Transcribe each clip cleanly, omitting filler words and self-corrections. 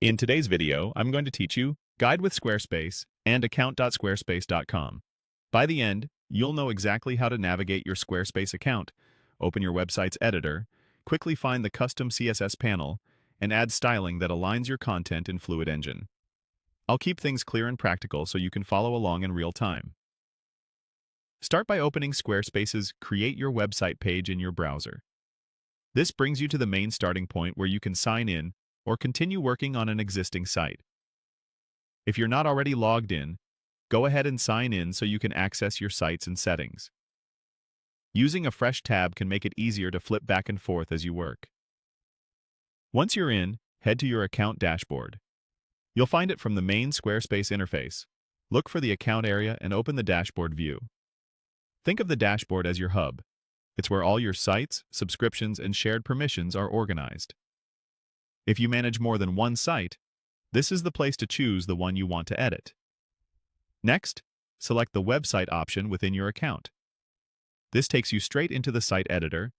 In today's video, I'm going to teach you Guide with Squarespace and account.squarespace.com. By the end, you'll know exactly how to navigate your Squarespace account, open your website's editor, quickly find the custom CSS panel, and add styling that aligns your content in Fluid Engine. I'll keep things clear and practical so you can follow along in real time. Start by opening Squarespace's Create Your Website page in your browser. This brings you to the main starting point where you can sign in or continue working on an existing site. If you're not already logged in, go ahead and sign in so you can access your sites and settings. Using a fresh tab can make it easier to flip back and forth as you work. Once you're in, head to your account dashboard. You'll find it from the main Squarespace interface. Look for the account area and open the dashboard view. Think of the dashboard as your hub. It's where all your sites, subscriptions, and shared permissions are organized. If you manage more than one site, this is the place to choose the one you want to edit. Next, select the website option within your account. This takes you straight into the site editor,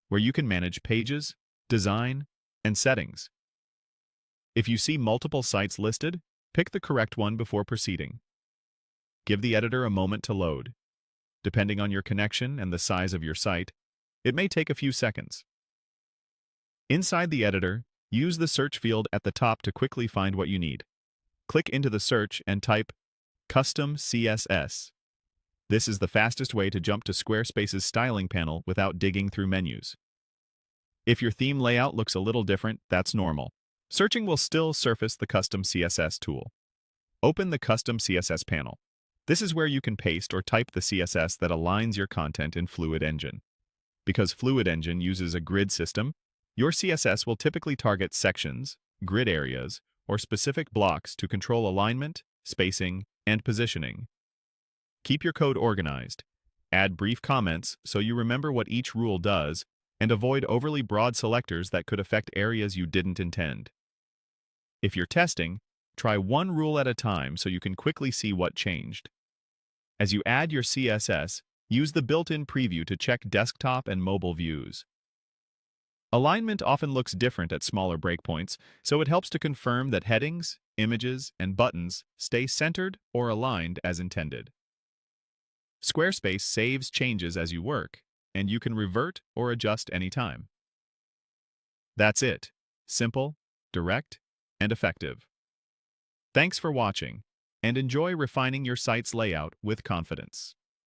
where you can manage pages, design, and settings. If you see multiple sites listed, pick the correct one before proceeding. Give the editor a moment to load. Depending on your connection and the size of your site, it may take a few seconds. Inside the editor, use the search field at the top to quickly find what you need. Click into the search and type Custom CSS. This is the fastest way to jump to Squarespace's styling panel without digging through menus. If your theme layout looks a little different, that's normal. Searching will still surface the Custom CSS tool. Open the Custom CSS panel. This is where you can paste or type the CSS that aligns your content in Fluid Engine. Because Fluid Engine uses a grid system, your CSS will typically target sections, grid areas, or specific blocks to control alignment, spacing, and positioning. Keep your code organized. Add brief comments so you remember what each rule does, and avoid overly broad selectors that could affect areas you didn't intend. If you're testing, try one rule at a time so you can quickly see what changed. As you add your CSS, use the built-in preview to check desktop and mobile views. Alignment often looks different at smaller breakpoints, so it helps to confirm that headings, images, and buttons stay centered or aligned as intended. Squarespace saves changes as you work, and you can revert or adjust anytime. That's it. Simple, direct, and effective. Thanks for watching, and enjoy refining your site's layout with confidence.